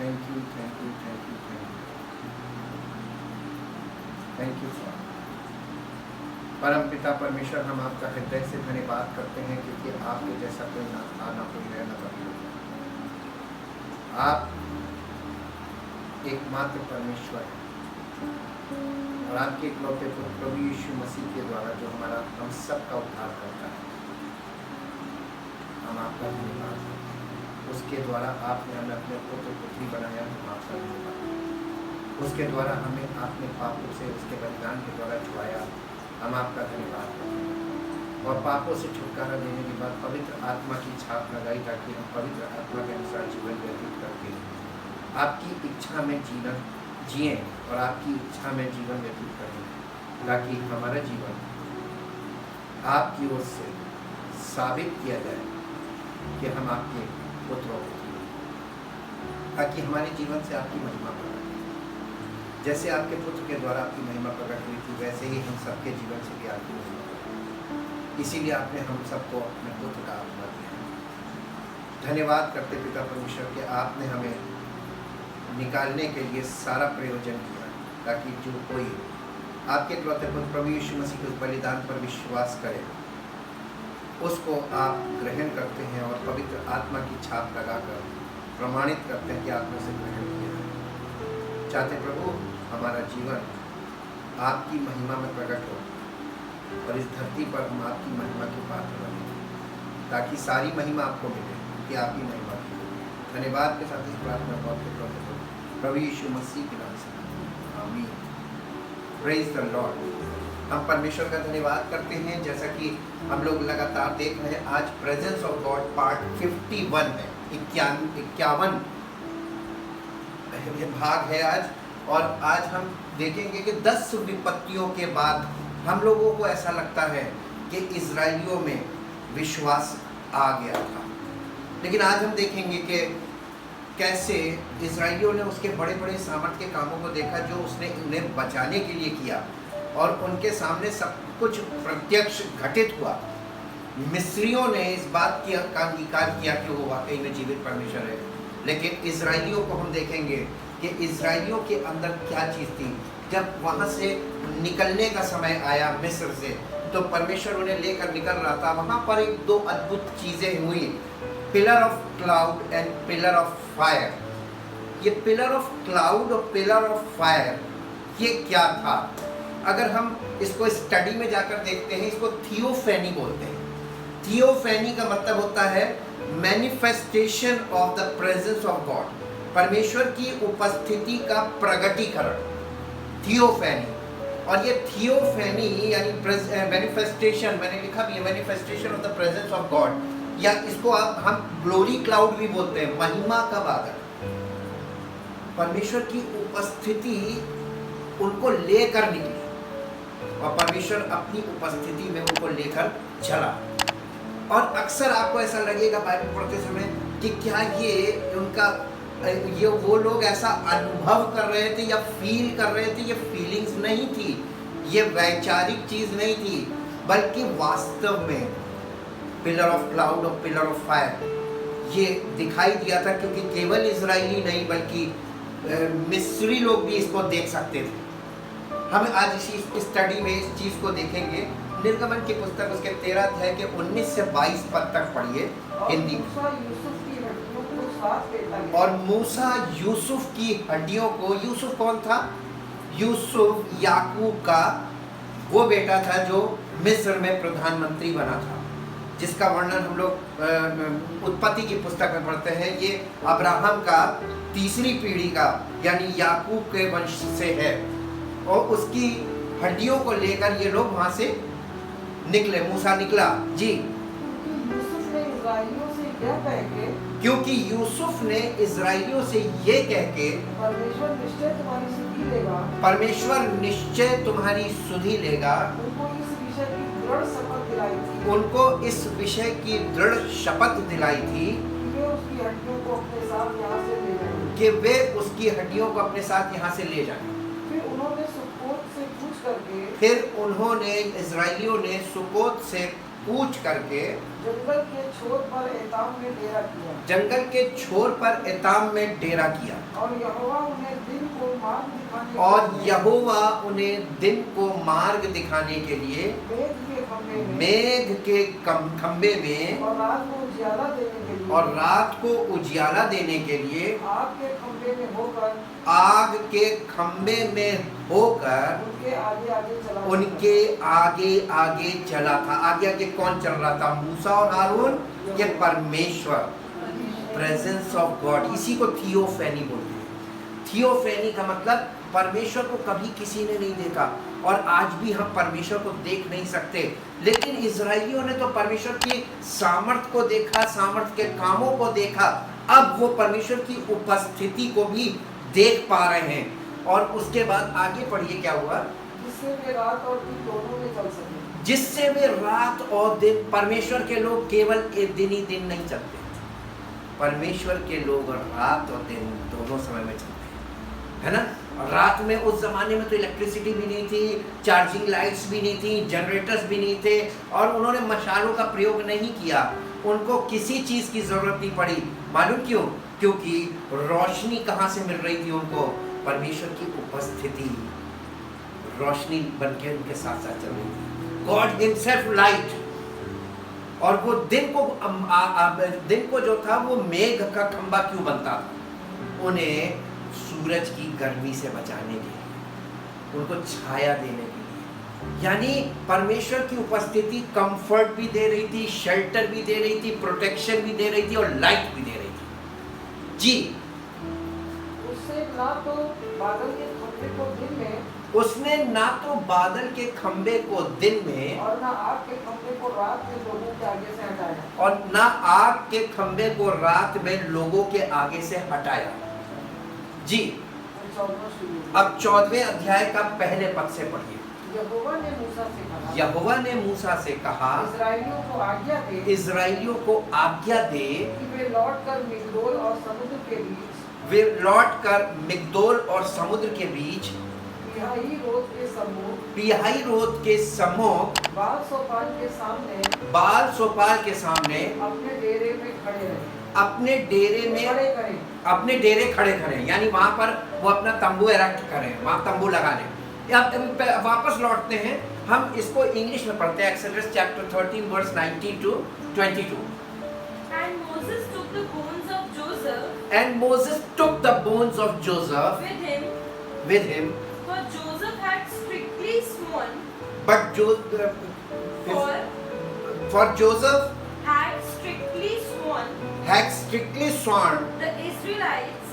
Thank you, thank you, thank you, thank you, thank you for. परम पिता परमेश्वर, हम आपका हृदय से धन्यवाद करते हैं क्योंकि आपके जैसा कोई ना था, ना कोई है, ना कभी होगा। आप एकमात्र परमेश्वर हैं और आपके इकलौते पुत्र प्रभु यीशु मसीह के द्वारा जो हमारा हम सब का उद्धार करता है, हम आपका धन्यवाद करते हैं। उसके द्वारा आपने हमें अपने पुत्र पुत्री बनाया, हम आपका धन्यवाद। उसके द्वारा हमें अपने पापों से उसके बलिदान के द्वारा छुड़ाया, हम आपका धन्यवाद करते हैं। और पापों से छुटकारा देने के बाद पवित्र आत्मा की छाप लगाई ताकि हम पवित्र आत्मा के अनुसार जीवन व्यतीत करके आपकी इच्छा में जीवन जिए और आपकी इच्छा में जीवन व्यतीत करें, ताकि हमारा जीवन आपकी ओर से साबित किया जाए कि हम आपके पुत्र हो, ताकि हमारे जीवन से आपकी महिमा प्रकट। जैसे आपके पुत्र के द्वारा आपकी महिमा प्रकट हुई थी, वैसे ही हम सबके जीवन से भी आपकी महिमा प्रकट। इसीलिए आपने हम सबको अपने पुत्र का आत्मा दिया। धन्यवाद करते पिता परमेश्वर कि आपने हमें निकालने के लिए सारा प्रयोजन किया, ताकि जो कोई आपके इकलौते पुत्र प्रभु यीशु मसीह के उस बलिदान पर विश्वास करे, उसको आप ग्रहण करते हैं और पवित्र आत्मा की छाप लगाकर प्रमाणित करते हैं कि आपने उसे ग्रहण किया है। चाहते प्रभु हमारा जीवन आपकी महिमा में प्रकट हो और इस धरती पर हम आपकी महिमा के पात्र बने, ताकि सारी महिमा आपको मिले कि आपकी महिमा की। धन्यवाद के साथ इस प्रार्थना को आपके प्रभु यीशु मसीह के नाम से आमीन। Praise the Lord. हम परमेश्वर का धन्यवाद करते हैं। जैसा कि हम लोग लगातार देख रहे हैं, आज प्रेजेंस ऑफ गॉड पार्ट 51 है, 51 भाग है आज। और आज हम देखेंगे कि 10 विपत्तियों के बाद हम लोगों को ऐसा लगता है कि इजराइलियों में विश्वास आ गया था, लेकिन आज हम देखेंगे कि कैसे इजराइलियों ने उसके बड़े बड़े सामर्थ के कामों को देखा जो उसने उन्हें बचाने के लिए किया, और उनके सामने सब कुछ प्रत्यक्ष घटित हुआ। मिस्रियों ने इस बात का अंगीकार किया कि वो वाकई में जीवित परमेश्वर है, लेकिन इजराइलियों को हम देखेंगे कि इजराइलियों के अंदर क्या चीज़ थी। जब वहाँ से निकलने का समय आया मिस्र से, तो परमेश्वर उन्हें लेकर निकल रहा था। वहाँ पर एक दो अद्भुत चीज़ें हुई, pillar of cloud and pillar of fire. ये पिलर ऑफ क्लाउड और पिलर ऑफ फायर ये क्या था? अगर हम इसको स्टडी में जाकर देखते हैं, इसको थियोफेनी बोलते हैं। थियोफेनी का मतलब होता है manifestation of the presence of God, परमेश्वर की उपस्थिति का प्रगटीकरण, थियोफेनी। और ये थियोफेनी यानी मैनिफेस्टेशन, मैंने लिखा भी है manifestation of the presence of God, या इसको हम ग्लोरी क्लाउड भी बोलते हैं, महिमा का बादल। परमेश्वर की उपस्थिति उनको लेकर निकली और परमेश्वर अपनी उपस्थिति में उनको लेकर चला। और अक्सर आपको ऐसा लगेगा बाइबल पढ़ते समय कि क्या ये उनका ये वो लोग ऐसा अनुभव कर रहे थे या फील कर रहे थे। ये फीलिंग्स नहीं थी, ये वैचारिक चीज़ नहीं थी, बल्कि वास्तव में पिलर ऑफ क्लाउड और पिलर ऑफ फायर ये दिखाई दिया था, क्योंकि केवल इजरायली नहीं बल्कि मिस्री लोग भी इसको देख सकते थे। हम आज इसी स्टडी में इस चीज़ को देखेंगे। निर्गमन की पुस्तक उसके 13 अध्याय के 19 से 22 पद तक पढ़िए हिंदी में। और मूसा यूसुफ की हड्डियों को, यूसुफ कौन था? यूसुफ याकूब का वो बेटा था जो मिस्र में प्रधानमंत्री बना था, जिसका वर्णन हम लोग उत्पत्ति की पुस्तक में पढ़ते हैं। ये अब्राहम का तीसरी पीढ़ी का यानी याकूब के वंश से है, और उसकी हड्डियों को लेकर ये लोग वहां से निकले। मूसा निकला जी, क्योंकि यूसुफ ने इजराइलियों से ये कह के परमेश्वर निश्चय तुम्हारी सुधि लेगा, उनको इस विषय की दृढ़ शपथ दिलाई थी कि वे उसकी हड्डियों को अपने साथ यहाँ से ले जाएं। फिर उन्होंने इजराइलियों ने सुकोत से कूच करके जंगल के छोर पर एताम में डेरा किया। जंगल के छोर पर एताम में डेरा किया। और यहोवा उन्हें दिन को मार्ग दिखाने और के लिए यहोवा उन्हें दिन को मार्ग दिखाने के लिए मेघ के खंबे में और रात को उजियाला देने के लिए और रात को उजियाला देने के लिए आग के खंबे में होकर आग के खंबे में होकर उनके आगे आगे चला था। आगे आगे कौन चल रहा था? मूसा और हारून के परमेश्वर, प्रेजेंस ऑफ गॉड। इसी को थियोफेनी बोलते हैं। थियोफेनी का मतलब परमेश्वर को कभी किसी ने नहीं देखा, और आज भी हम परमेश्वर को देख नहीं सकते, लेकिन इजराइलियों ने तो परमेश्वर की सामर्थ को देखा, सामर्थ के कामों को देखा। अब वो परमेश्वर की उपस्थिति को भी देख पा रहे हैं। और उसके बाद आगे पढ़िए क्या हुआ? जिससे वे रात और दिन दोनों में चल सके। जिससे वे रात और दिन, परमेश्वर के लोग केवल एक दिन ही दिन नहीं चलते, परमेश्वर के लोग रात और दिन दोनों समय में चलते हैं, है ना। और रात में उस जमाने में तो इलेक्ट्रिसिटी भी नहीं थी, चार्जिंग लाइट्स भी नहीं थी, जनरेटर्स भी नहीं थे, और उन्होंने मशालों का प्रयोग नहीं किया। उनको किसी चीज़ की ज़रूरत नहीं पड़ी। मालूम क्यों? क्योंकि रोशनी कहाँ से मिल रही थी उनको? परमेश्वर की उपस्थिति रोशनी बनकर उनके साथ साथ चल रही थी। God himself light. और वो दिन को जो था वो मेघ का खंबा क्यों बनता था? उन्हें सूरज की गर्मी से बचाने के लिए, उनको छाया देने के लिए। यानी परमेश्वर की उपस्थिति कंफर्ट भी दे रही थी, शेल्टर भी दे रही थी, प्रोटेक्शन भी दे रही थी, और लाइट भी दे रही थी। जी, उसने ना तो बादल के खंबे को दिन में, उसने ना तो बादल के खंबे को दिन में, और ना आग के खंबे को रात में लोगों के आगे से हटाया, और ना आग के खंबे को रात में लोगों के आगे से हटाया। जी, अब 14वें अध्याय का पहले पद से पढ़िए। यहोवा ने मूसा से कहा, यहोवा ने मूसा से कहा, इस्राएलियों को आज्ञा दे, इस्राएलियों को आज्ञा दे कि वे लौटकर मिग्दोल और समुद्र के बीच, वे लौटकर मिग्दोल और समुद्र के बीच, पिहाही रोद के सम्मुख, पिहाही रोद के सम्मुख, बाल सोपान के सामने, बाल सोपाल के सामने, अपने डेरे में खड़े रहे, अपने डेरे में खड़े करें, अपने डेरे खड़े करें। यानी वहां पर वो अपना तंबू इरेक्ट करें, वहां तंबू लगा लें। अब वापस लौटते हैं, हम इसको इंग्लिश में पढ़ते हैं। Exodus chapter 13 verse 19 to 22। And Moses took the bones of Joseph And Moses took the bones of Joseph with him, for Joseph had strictly sworn, but for Joseph had strictly sworn had strictly sworn the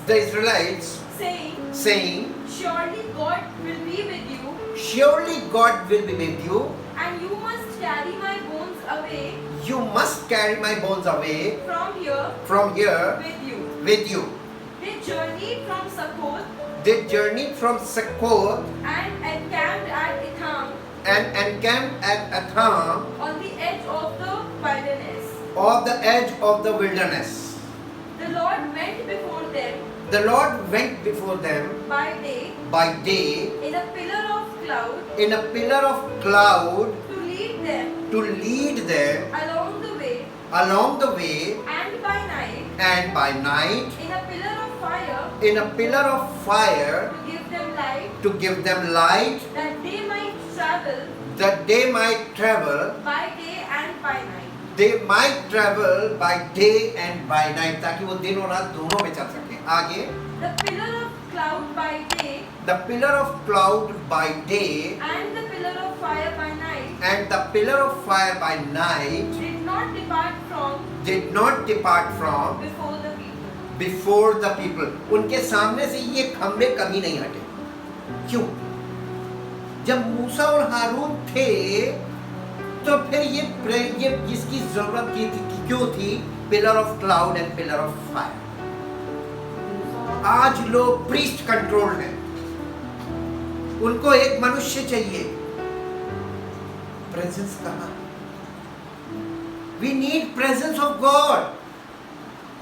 the Israelites, saying, surely God will be with you, surely God will be with you, and you must carry my bones away you must carry my bones away from here with you. They journeyed from Succoth They journeyed from Succoth and encamped at Etham and encamped at Atham, on the edge of the wilderness. on the edge of the wilderness. The Lord went before them The Lord went before them by by day in a pillar of cloud in a pillar of cloud to lead them to lead them along the way, along the way, and by night and by night in a pillar of fire in a pillar of fire to give them light, to give them light, that they might travel that they might travel by day and by night. they might travel by day and by night, ताकि वो दिन और रात दोनों में चल सके। आगे, The pillar of cloud by day the pillar of cloud by day and the pillar of fire by night and the pillar of fire by night did not depart from did not depart from before the people. before the people. उनके सामने से ये खंबे कभी नहीं हटे। क्यों? जब मूसा और हारून थे तो फिर ये इसकी जरूरत क्यों थी? Pillar of cloud and pillar of fire. आज लोग प्रीस्ट कंट्रोल हैं, उनको एक मनुष्य चाहिए। प्रेजेंस कहाँ? We need presence of God.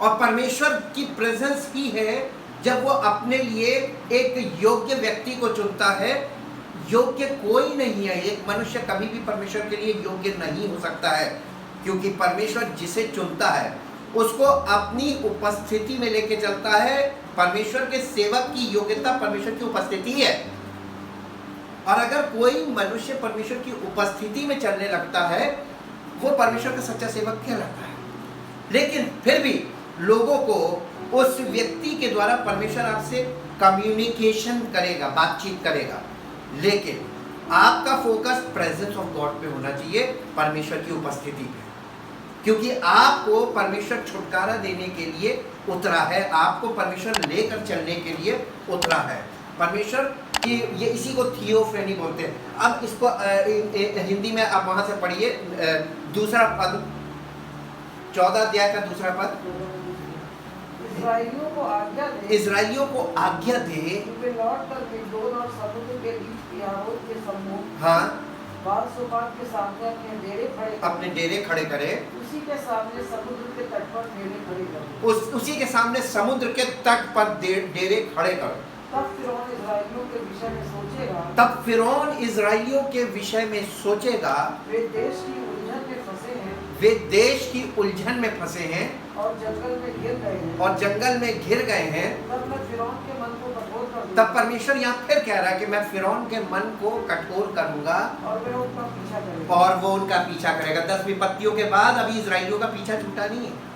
और परमेश्वर की प्रेजेंस ही है जब वो अपने लिए एक योग्य व्यक्ति को चुनता है, योग्य कोई नहीं है। एक मनुष्य कभी भी परमेश्वर के लिए योग्य नहीं हो सकता है, क्योंकि परमेश्वर जिसे चुनता है उसको अपनी उपस्थिति में लेके चलता है। परमेश्वर के सेवक की योग्यता परमेश्वर की उपस्थिति है, और अगर कोई मनुष्य परमेश्वर की उपस्थिति में चलने लगता है वो परमेश्वर का सच्चा सेवक कहलाता है। लेकिन फिर भी लोगों को उस व्यक्ति के द्वारा परमेश्वर आपसे कम्युनिकेशन करेगा, बातचीत करेगा, लेकिन आपका फोकस प्रेजेंस ऑफ गॉड पे होना चाहिए, परमेश्वर की उपस्थिति पे, क्योंकि आपको परमेश्वर छुटकारा देने के लिए उतरा है, आपको परमेश्वर लेकर चलने के लिए उतरा है। परमेश्वर की ये इसी को थियोफेनी बोलते हैं। अब इसको हिंदी में आप वहां से पढ़िए, दूसरा पद, 14 अध्याय का दूसरा पद। इस्राएलियों को आज्ञा दे, इस्राएलियों को आज्ञा दे, वे लौट कर मिग्दोल और समुद्र के बीच पिहारोत के सम्मुख हाँ, बाल-सोबाल के सामने अपने डेरे खड़े करे, उसी के सामने समुद्र के तट पर डेरे खड़े करे। उसी के सामने समुद्र के तट पर डेरे खड़े कर। तब फिरौन इस्राएलियों के विषय में सोचेगा, तब फिरौन इस्राएलियों के विषय में सोचेगा, वे देश की उलझन में फंसे हैं, वे देश की उलझन में फंसे हैं और जंगल में घिर गए हैं, और जंगल में घिर गए हैं। तब मैं फिरौन के मन को कठोर कर दूंगा, तब परमेश्वर यहाँ फिर कह रहा है कि मैं फिरौन के मन को कठोर करूंगा और वे उनका पीछा करेगा, और वो उनका पीछा करेगा। 10 विपत्तियों के बाद अभी इस्राएलियों का पीछा छूटा नहीं है।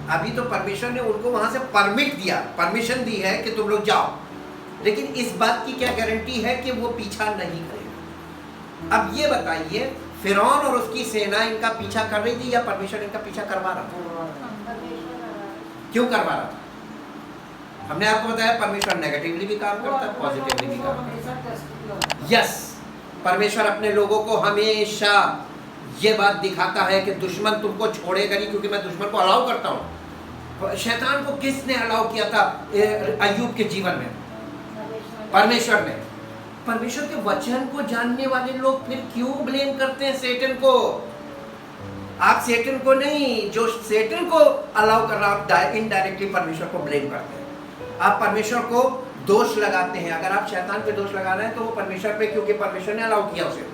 अभी तो परमेश्वर ने उनको वहां से परमिट दिया, परमिशन दी है कि तुम लोग जाओ, लेकिन इस बात की क्या गारंटी है कि वो पीछा नहीं करेगा। अब ये बताइए, फिरौन और उसकी सेना इनका पीछा कर रही थी या परमेश्वर इनका पीछा करवा रहा था? क्यों करवा रहा था? हमने आपको बताया परमेश्वर नेगेटिवली भी काम करता है, पॉजिटिवली भी काम करता है। यस, परमेश्वर अपने लोगों को हमेशा ये बात दिखाता है कि दुश्मन तुमको छोड़ेगा नहीं, क्योंकि मैं दुश्मन को अलाउ करता हूँ। शैतान को किसने अलाउ किया था अय्यूब के जीवन में? परमेश्वर ने। परमेश्वर के वचन को जानने वाले लोग फिर क्यों ब्लेम करते हैं सेटन को? आप सेटन को नहीं, जो सेटन को अलाउ कर रहा है, आप इनडायरेक्टली परमेश्वर को ब्लेम करते हैं। आप परमेश्वर को दोष लगाते हैं। अगर आप शैतान पे दोष लगा रहे हैं तो वो परमेश्वर पे, क्योंकि परमेश्वर ने अलाउ किया उसे।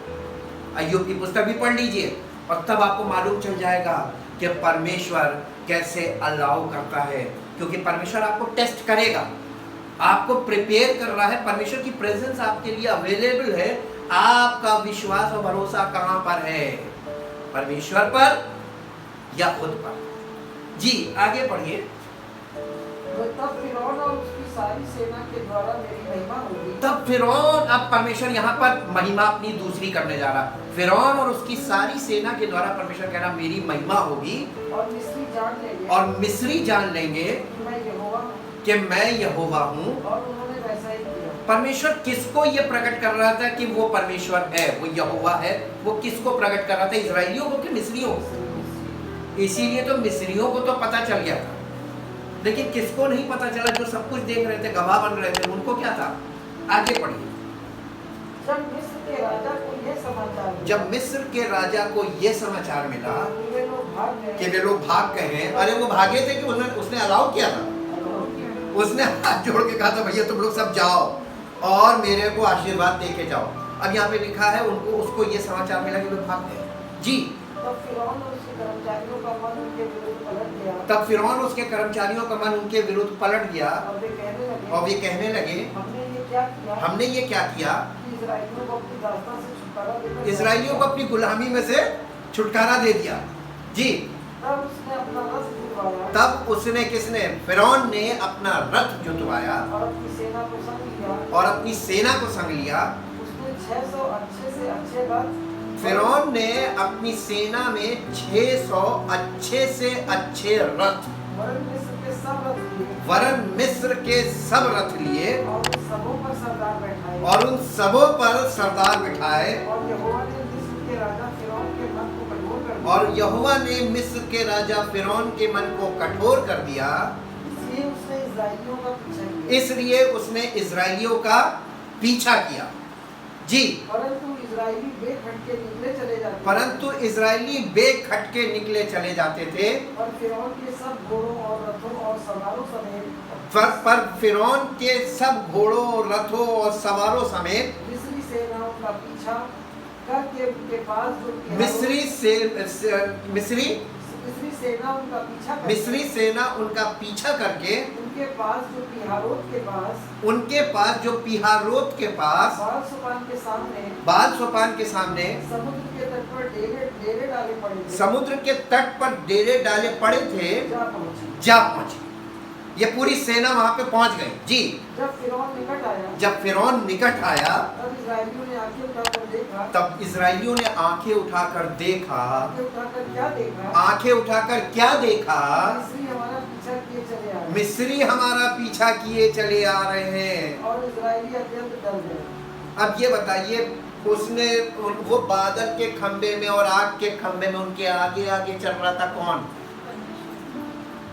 अय्यूब की पुस्तक भी पढ़ लीजिए और तब आपको मालूम चल जाएगा कि परमेश्वर कैसे अलाउ करता है, क्योंकि परमेश्वर आपको टेस्ट करेगा, आपको प्रिपेयर कर रहा है। परमेश्वर की प्रेजेंस आपके लिए अवेलेबल है। आपका विश्वास और भरोसा कहां पर है? परमेश्वर पर या खुद पर? जी आगे पढ़िए। तब फिरौन और उसकी सारी सेना के द्वारा मेरी महिमा होगी। तब फिरौन, अब परमेश्वर यहाँ पर महिमा अपनी दूसरी करने जा रहा। फिरौन और उसकी सारी सेना के द्वारा परमेश्वर कह रहा मेरी महिमा होगी, और मिस्री जान लेंगे, और मिस्री जान लेंगे कि मैं यहोवा हूँ। कि मैं यहोवा हूँ। और उन्होंने वैसा ही किया। परमेश्वर किसको ये प्रकट कर रहा था कि वो परमेश्वर है, वो यहोवा है? वो किसको प्रकट कर रहा था? इजराइलियों को कि मिस्रियों को? इसीलिए तो मिस्रियों को तो पता चल गया था, लेकिन किसको नहीं पता चला? जो सब कुछ देख रहे थे, गवाह बन रहे थे, उनको क्या था? आगे पढ़िए। जब मिस्र के राजा को यह समाचार मिला, जब मिस्र के राजा को यह समाचार मिला कि वे लोग भाग गए, कि वे लोग भाग गए हैं। अरे वो भागे थे कि उसने अलाउ किया था? उसने हाथ जोड़ के कहा था भैया तुम लोग सब जाओ और मेरे को आशीर्वाद दे के जाओ। अब यहाँ पे लिखा है उसको ये समाचार मिला कि लोग भाग गए। जी। तब फिरौन और उसके कर्मचारियों का मन उनके विरुद्ध पलट गया। तब फिरौन उसके कर्मचारियों का मन उनके विरुद्ध पलट गया और वे कहने लगे, हमने ये क्या किया? हमने ये क्या किया? कि इस्राएलियों को अपनी दास्तान से छुटकारा देकर, इस्राएलियों को अपनी गुलामी में से छुटकारा दे दिया। जी। तब उसने अपना रथ जुतवाया, तब उसने, किसने? फिरौन ने अपना रथ जुतवाया और अपनी सेना को संग लिया, और अपनी सेना को संग लिया। उसने 600 अच्छे से अच्छे रथ, फिरौन ने अपनी सेना में 600 अच्छे से अच्छे रथ, वरन मिस्र के सब रथ लिए, वरन मिस्र के सब रथ लिए, और उन सबों पर सरदार बैठाए, और उन सबों पर सरदार बिठाए। और यहोवा ने मिस्र के राजा फिरौन के मन को कठोर कर दिया। और यहोवा ने मिस्र के राजा फिरौन के मन को कठोर कर दिया, इसलिए उसने इस्राएलियों का पीछा किया। इसलिए उसने इस्राएलियों का पीछा किया। जी। परंतु इस्राएली बेखटके निकले चले जाते, परंतु इस्राएली बेखटके निकले चले जाते थे, और फिरौन के सब घोड़ों और रथों और सवारों समेत पर फिरौन के सब घोड़ों, रथों और सवारों समेत मिस्री सेनाओं का पीछा करके उनके पास जो मिस्री सेना उनका पीछा करके मिस्री सेना उनका पीछा करके उनके पास जो पिहारोत के पास बाल सोपान के सामने समुद्र के तट पर डेरे डाले पड़े थे। समुद्र के तट पर डेरे डाले पड़े थे, जा पहुंचे। ये पूरी सेना वहां पे पहुंच गई। जी, जब फिरौन निकट आया तब इस्राएलियों ने आंखें उठाकर देखा। आंखें उठाकर क्या देखा? मिस्री हमारा पीछा किए चले आ रहे मिस्री हमारा पीछा किए चले आ रहे हैं। और इस्राएली अत्यंत डर गए। अब ये बताइए, उसने वो बादल के खंबे में और आग के खंबे में उनके आगे आगे चल रहा था कौन?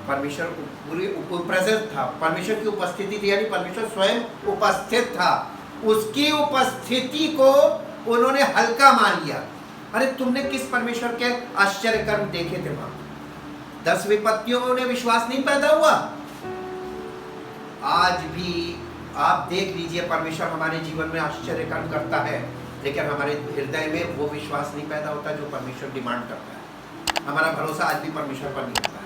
परमेश्वर पूरी प्रेजेंट था, परमेश्वर की उपस्थिति थी, यानी परमेश्वर स्वयं उपस्थित था। उसकी उपस्थिति को उन्होंने हल्का मान लिया। अरे तुमने किस परमेश्वर के आश्चर्य कर्म देखे थे वहां? 10 विपत्तियों में उन्हें विश्वास नहीं पैदा हुआ। आज भी आप देख लीजिए, परमेश्वर हमारे जीवन में आश्चर्य कर्म करता है, लेकिन हमारे हृदय में वो विश्वास नहीं पैदा होता जो परमेश्वर डिमांड करता है। हमारा भरोसा आज भी परमेश्वर पर नहीं होता है।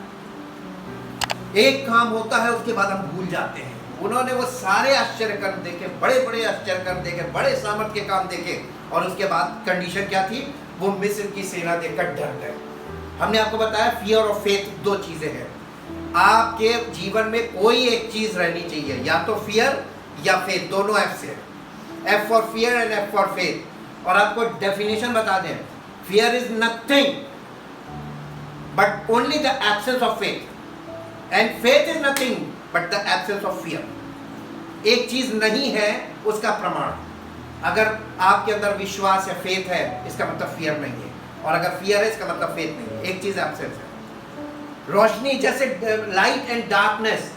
एक काम होता है, उसके बाद हम भूल जाते हैं। उन्होंने वो सारे आश्चर्य कर्म देखे, बड़े बड़े आश्चर्य कर्म देखे, बड़े सामर्थ के काम देखे, और उसके बाद कंडीशन क्या थी? वो मिस्र की सेना देखकर डर गए। हमने आपको बताया फियर और फेथ 2 चीजें हैं। आपके जीवन में कोई एक चीज रहनी चाहिए, या तो फियर या फेथ, दोनों एफ से, F for fear and F for faith. और आपको डेफिनेशन बता दें, fear is nothing but only the absence of faith, and faith is nothing but the absence of fear. एक चीज नहीं है उसका प्रमाण। अगर आपके अंदर विश्वास है, फेथ है, इसका मतलब फियर नहीं है, और अगर फियर है इसका मतलब फेथ नहीं है। एक चीज एब्सेंस है। रोशनी जैसे लाइट एंड डार्कनेस,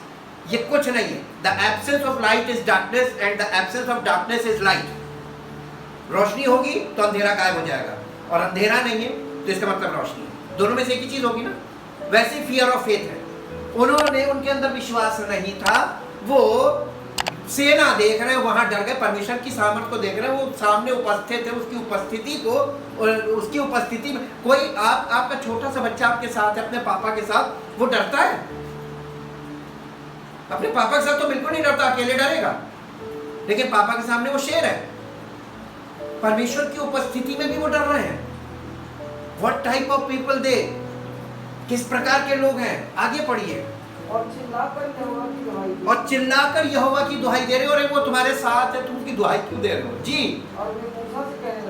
ये कुछ नहीं है। The absence of light is darkness and the absence of darkness is light. रोशनी होगी तो अंधेरा गायब हो जाएगा, और अंधेरा नहीं है तो इसका मतलब रोशनी है। दोनों में से एक ही चीज होगी ना। वैसे फियर और फेथ है। उन्होंने, उनके अंदर विश्वास नहीं था। वो सेना देख रहे हैं, वहां डर गए। परमेश्वर की सामर्थ को देख रहे हैं, वो सामने उपस्थित है, उसकी उपस्थिति को, और उसकी उपस्थिति में कोई आपका छोटा सा बच्चा आपके साथ है, अपने पापा के साथ, वो डरता है? अपने पापा के साथ तो बिल्कुल नहीं डरता, अकेले डरेगा। लेकिन पापा के सामने वो शेर है। परमेश्वर की उपस्थिति में भी वो डर रहे हैं। What type of people they, किस प्रकार के लोग हैं? आगे पढ़िए। और चिल्लाकर यहोवा की दुहाई दे रहे हो। और वो तुम्हारे साथ है, तुम उसकी दुहाई क्यों दे रहे हो? जी,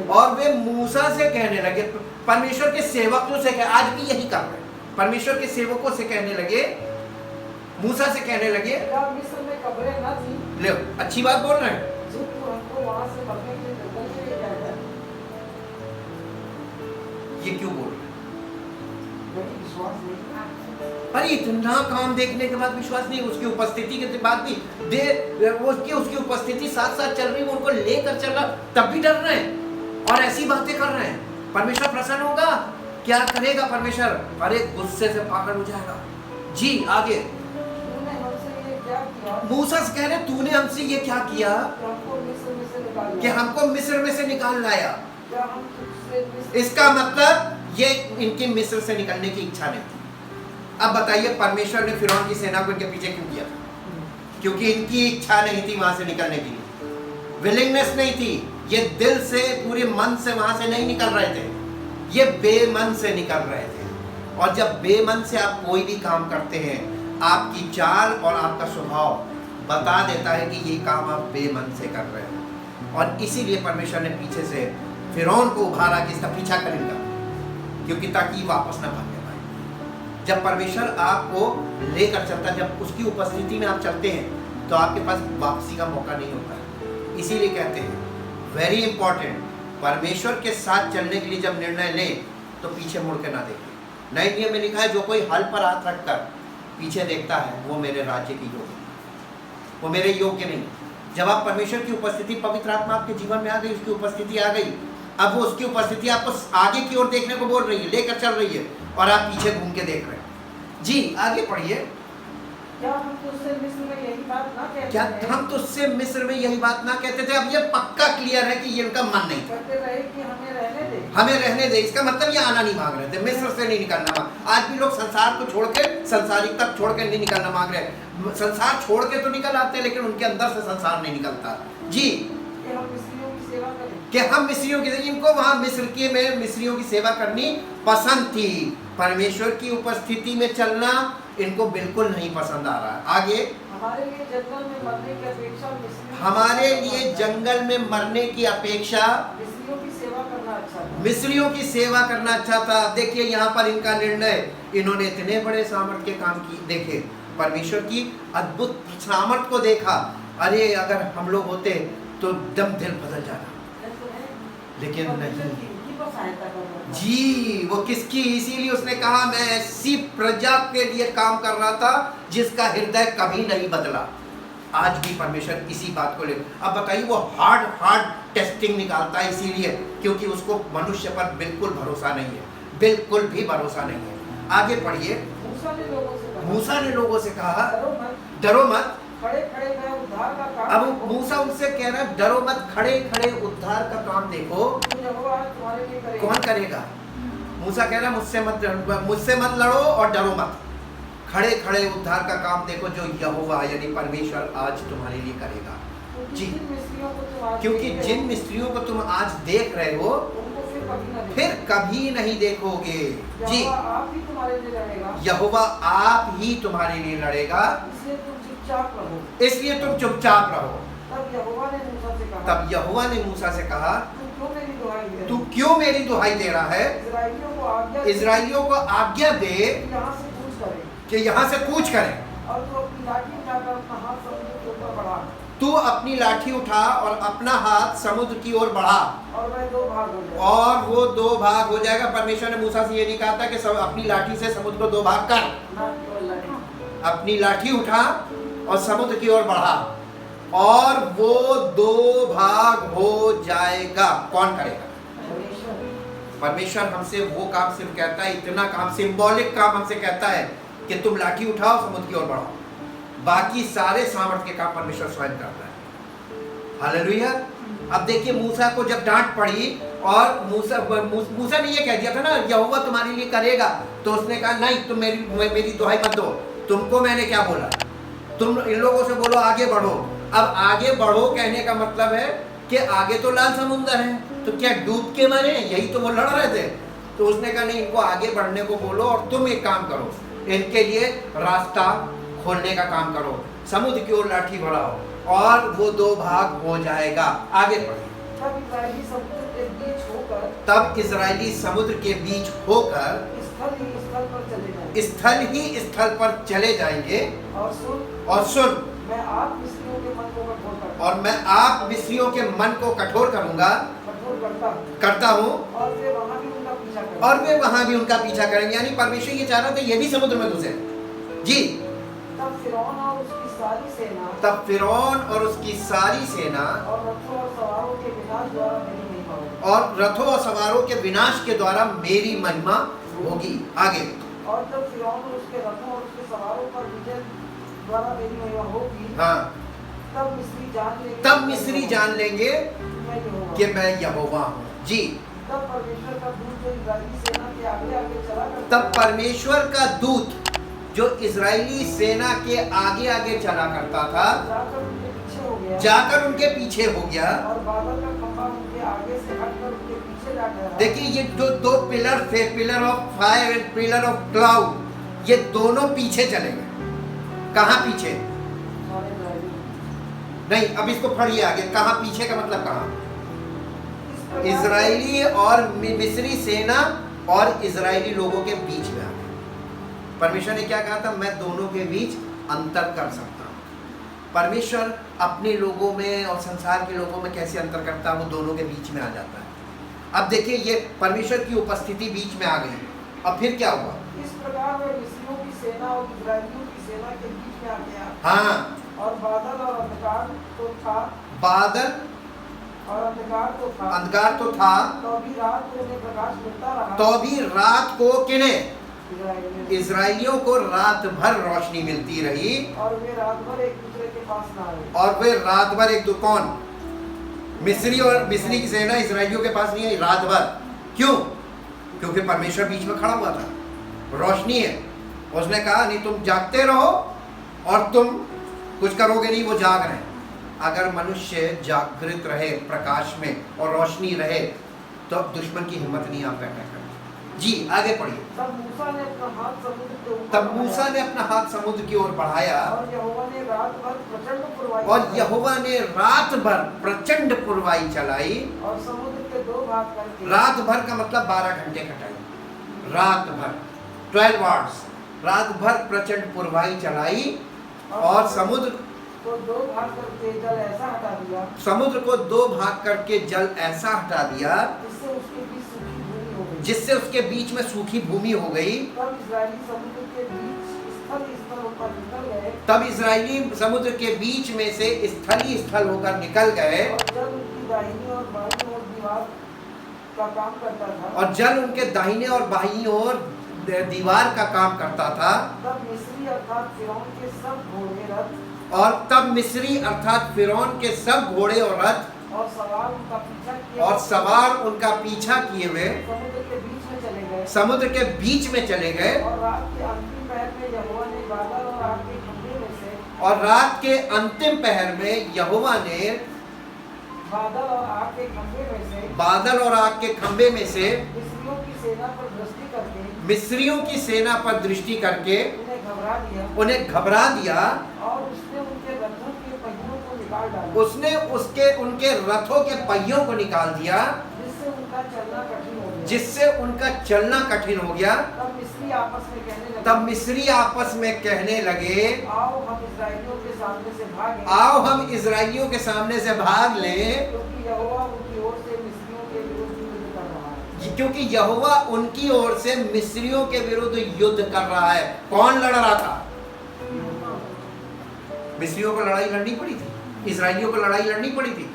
और वे मूसा से कहने लगे, परमेश्वर के सेवकों से आज भी यही कर रहे हैं। परमेश्वर के सेवकों से कहने लगे, मूसा से कहने लगे, मिस्र में कब्रें न थी? ले, अच्छी बात बोल रहे हैं। हमको वहां से मरने के लिए जंगल में ले जाएगा। ये क्यों बोल रहे हैं? विश्वास नहीं। अरे इतना काम देखने के बाद विश्वास नहीं, उसकी उपस्थिति के बाद भी उसकी उपस्थिति साथ साथ चल रही है, उनको लेकर चल रहा, तब भी डर रहे हैं और ऐसी बातें कर रहे हैं। परमेश्वर प्रसन्न होगा? क्या करेगा परमेश्वर? अरे गुस्से से पागल हो जाएगा। जी, आगे। मूसा से कह रहे, तूने हमसे ये क्या किया कि हमको मिस्र में से निकाल लाया? इसका मतलब ये इनकी मिस्र से निकलने की इच्छा नहीं थी। अब बताइए, परमेश्वर ने फिरौन की सेना को इनके पीछे क्यों किया? क्योंकि इनकी इच्छा नहीं थी वहां से निकलने की, विलिंगनेस नहीं थी। ये दिल से, पूरे मन से वहां से नहीं निकल रहे थे, ये बेमन से निकल रहे थे। और जब बेमन से आप कोई भी काम करते हैं, आपकी चाल और आपका स्वभाव बता देता है कि ये काम आप बेमन से कर रहे हैं। और इसीलिए परमेश्वर ने पीछे से फिरौन को उभारा कि इसका पीछा करेगा, क्योंकि ताकि वापस ना भागे पाए। जब परमेश्वर आपको लेकर चलता है, जब उसकी उपस्थिति में आप चलते हैं, तो आपके पास वापसी का मौका नहीं होता है। इसीलिए कहते हैं, वेरी इंपॉर्टेंट, परमेश्वर के साथ चलने के लिए जब निर्णय लें तो पीछे मुड़ के ना देखें। नए नियम में लिखा है, जो कोई हल पर हाथ रखकर पीछे देखता है वो मेरे राज्य की योग्य, वो मेरे योग्य नहीं। जब आप परमेश्वर की उपस्थिति, पवित्र आत्मा आपके जीवन में आ गई, उसकी उपस्थिति आ गई, अब वो उसकी उपस्थिति आपको आगे की ओर देखने को बोल रही है, लेकर चल रही है, और आप पीछे घूम के देख रहे हैं। जी, आगे पढ़िए। क्या हम तुझसे मिस्र में यही बात ना कहते क्या हैं? हम तुझसे मिस्र में यही बात ना कहते थे? अब ये पक्का क्लियर है कि ये इनका मन नहीं था। कहते रहे कि हमें रहने दे। हमें रहने दे, इसका मतलब ये आना नहीं मांग रहे थे, मिस्र से नहीं निकलना मांग। आज भी लोग संसार को छोड़ के, संसारिकता छोड़ के नहीं निकलना मांग रहे। संसार छोड़ के तो निकल आते हैं, लेकिन उनके अंदर से संसार नहीं निकलता। जी, कि हम मिस्रियों की सेवा करें। कि हम मिस्रियों की, इनको वहां मिस्र के में मिस्रियों की सेवा करनी पसंद थी। परमेश्वर की उपस्थिति में चलना इनको बिल्कुल नहीं पसंद आ रहा है। आगे, हमारे लिए जंगल में मरने की अपेक्षा हमारे लिए जंगल में मरने की अपेक्षा मिस्रियों की सेवा करना अच्छा था। मिस्रियों की सेवा करना अच्छा था। देखिए यहाँ पर इनका निर्णय, इन्होंने इतने बड़े सामर्थ के काम की, देखे परमेश्वर की अद्भुत सामर्थ को देखा। अरे अगर हम लोग होते तो दम दिल बदल जाता, लेकिन नहीं। जी, वो किसकी, इसीलिए उसने कहा मैं ऐसी प्रजा के लिए काम कर रहा था जिसका हृदय कभी नहीं बदला। आज भी परमेश्वर इसी बात को ले। अब बताइए, वो हार्ड टेस्टिंग निकालता है, इसीलिए क्योंकि उसको मनुष्य पर बिल्कुल भरोसा नहीं है, बिल्कुल भी भरोसा नहीं है। आगे पढ़िए। मूसा ने लोगों से कहा डरो मत। खड़े खड़े मैं उद्धार का काम। अब मूसा उनसे कह रहा है डरो मत, खड़े खड़े उद्धार का काम देखो। यहोवा तुम्हारे लिए करेगा। कौन करेगा? मूसा कह रहा है मुझसे मत लड़ो और डरो मत, खड़े खड़े उद्धार का काम देखो जो यहोवा यानी परमेश्वर आज तुम्हारे लिए करेगा। जी, क्योंकि जिन मिस्त्रियों को तुम आज देख रहे हो फिर कभी नहीं देखोगे। जी, आप ही तुम्हारे लिए लड़ेगा। यहोवा आप ही तुम्हारे लिए लड़ेगा, इसलिए तुम चुपचाप रहो। इसलिए तुम चुपचाप रहो। तब यहोवा ने मूसा से कहा, तब यहोवा ने मूसा से कहा तू क्यों मेरी दुहाई तू क्यों मेरी दुहाई दे रहा है? दे रहा है? इस्राएलियों को आज्ञा दे इस्राएलियों को आज्ञा दे कि यहाँ से कूच करें कि यहाँ से कूच करें, और तू अपनी लाठी उठाकर अपना हाथ समुद्र के ऊपर बढ़ा, तू अपनी लाठी उठा और अपना हाथ समुद्र की ओर बढ़ा और वह दो भाग हो जाए। और वो दो भाग हो जाएगा। परमेश्वर ने मूसा से ये नहीं कहा था कि सब अपनी लाठी से समुद्र को दो भाग कर। ना केवल लाठी, अपनी लाठी उठा और समुद्र की ओर बढ़ा और वो दो भाग हो जाएगा। कौन करेगा? परमेश्वर हमसे वो काम सिर्फ कहता है, इतना काम, सिंबॉलिक काम हमसे कहता है कि तुम लाठी उठाओ समुद्र की ओर बढ़ाओ। बाकी सारे सामर्थ्य के काम परमेश्वर स्वयं करता है। हालेलुया। अब देखिए मूसा को जब डांट पड़ी और मूसा ने ये कह दिया था ना यहोवा तुम्हारे लिए करेगा, तो उसने कहा नहीं तुम मेरी दुहाई मत दो, तुमको मैंने क्या बोला, तुम इन लोगों से बोलो आगे बढ़ो। अब आगे बढ़ो कहने का मतलब है कि आगे तो लाल समुंदर है, तो क्या डूब के मरे? यही तो वो लड़ रहे थे। तो उसने कहा नहीं, इनको आगे बढ़ने को बोलो और तुम एक काम करो, इनके लिए रास्ता खोलने का काम करो, समुद्र की ओर लाठी बढ़ाओ और वो दो भाग हो जाएगा। आगे बढ़े। तब इस्राएली समुद्र के बीच होकर, तब इजरायली समुद्र के बीच होकर स्थल ही स्थल पर चले जाएंगे। स्थल ही स्थल पर चले जाएंगे। और सुन, मैं आप मिस्रियों के मन को कठोर करता और मैं आप मिस्रियों के मन को कठोर करूंगा, कठोर करता हूँ और वे वहां भी उनका पीछा करेंगे। और वे वहां भी उनका पीछा करेंगे। यानी परमेश्वर ये चाह रहा था ये भी समुद्र में घुसे। जी, तब फिरौन और उसकी सारी सेना, तब फिरौन और उसकी सारी सेना और रथों और सवारों के विनाश द्वारा मेरी महिमा होगी। और रथों और सवारों के विनाश के द्वारा मेरी महिमा होगी। आगे। और जब फिरौन और उसके रथों और उसके सवारों पर विजय द्वारा मेरी महिमा होगी, हाँ, तब मिस्री जान लेंगे, तब मिस्री जान लेंगे मैं यहोवा कि हूँ। मैं यहोवा हूँ। जी, तब परमेश्वर का दूत जो इस्राएली सेना के आगे आगे चला करता तब परमेश्वर का दूत जो इजरायली सेना के आगे आगे चला करता था जाकर उनके पीछे हो गया, जाकर उनके पीछे हो गया। और बादल का खंभा उनके आगे से हटकर उनके पीछे जा ठहरा। देखिए ये जो दो पिलर थे, pillar of fire and pillar of cloud, ये दोनों पीछे चले गए। कहाँ पीछे? सारे इस्राएली। नहीं, अब इसको पढ़िए आगे। कहाँ पीछे का मतलब कहाँ? इस प्रकार इजरायली और मिस्री सेना और इजरायली लोगों के बीच में आ गए। परमेश्वर ने क्या कहा था? मैं दोनों के बीच अंतर कर सकता हूँ। परमेश्वर अपने लोगों में और संसार के लोगों में कैसे अंतर करता है? वो दोनों के बीच में आ जाता है। अब देखिए ये परमेश्वर की उपस्थिति बीच में आ गई। अब फिर क्या हुआ? इस प्रकार वह मिस्रियों की सेना और इस्राएलियों की सेना के बीच में आ गया, हाँ, और बादल और अंधकार तो था, बादल और अंधकार तो था, तो था, तो भी रात को उन्हें प्रकाश मिलता रहा, तो भी रात को किने इजराइलियों को रात भर रोशनी मिलती रही और वे रात भर एक दूसरे के पास ना आए। और वे रात भर एक कौन? मिस्री और मिस्री की सेना इजराइलियों के पास नहीं आई रात भर। क्यों? क्योंकि परमेश्वर बीच में खड़ा हुआ था, रोशनी है। उसने कहा नहीं तुम जागते रहो और तुम कुछ करोगे नहीं, वो जाग रहे हैं। अगर मनुष्य जागृत रहे, प्रकाश में और रोशनी रहे, तो अब दुश्मन की हिम्मत नहीं आप अटैक करती। जी आगे पढ़िए। तब मूसा ने अपना हाथ समुद्र के ऊपर तब मूसा ने अपना हाथ समुद्र की ओर बढ़ाया और यहोवा ने रात भर प्रचंड पुरवाई और यहोवा ने रात भर प्रचंड पुरवाई चलाई। और समुद्र के दो भाग करके, रात भर का मतलब 12 घंटे का टाइम, रात भर 12 आवर्स, रात भर प्रचंड पुरवाई चलाई और समुद्र को दो भाग करके जल ऐसा हटा दिया, समुद्र को 2 भाग करके जल ऐसा हटा दिया जिससे उसके बीच सूखी भूमि हो गई। जिससे उसके बीच में सूखी भूमि हो गई। तब इस्राएली समुद्र के बीच स्थल होकर निकल गए तब इजरायली समुद्र के बीच में से स्थली स्थल होकर निकल गए और जल उनकी दाहिनी और बाईं ओर दीवार का काम करता था। और जल उनके दाहिने और बाईं ओर दीवार का काम करता था। तब मिस्री अर्थात फिरौन के सब घोड़े रथ और तब मिस्री अर्थात फिरौन के सब घोड़े और रथ और सवार उनका पीछा किए हुए समुद्र के बीच में चले गए। समुद्र के बीच में चले गए और रात के अंतिम पहर में यहोवा ने बादल और आग के खंभे में से और रात के अंतिम पहर में यहोवा ने बादल और आग के खंभे में से बादल और आग के खंभे में से मिस्रियों की सेना पर दृष्टि करके मिस्रियों की सेना पर दृष्टि करके उन्हें घबरा दिया और उसने उनके रथों के पहियों को निकाल डाला, उसने उनके रथों के पहियों को निकाल दिया जिससे उनका चलना कठिन हो गया। जिससे उनका चलना कठिन हो गया। तब मिस्री आपस में कहने लगे, तब मिस्री आपस में कहने लगे आओ हम इस्राएलियों के सामने से भागें, आओ हम इजराइलियों के सामने से भाग लें, क्योंकि यहोवा उनकी ओर से मिस्रियों के विरुद्ध युद्ध कर रहा है। क्योंकि यहोवा उनकी ओर से मिस्रियों के विरुद्ध युद्ध कर रहा है। कौन लड़ रहा था? मिस्रियों को लड़ाई लड़नी पड़ी थी, इजराइलियों को लड़ाई लड़नी पड़ी थी।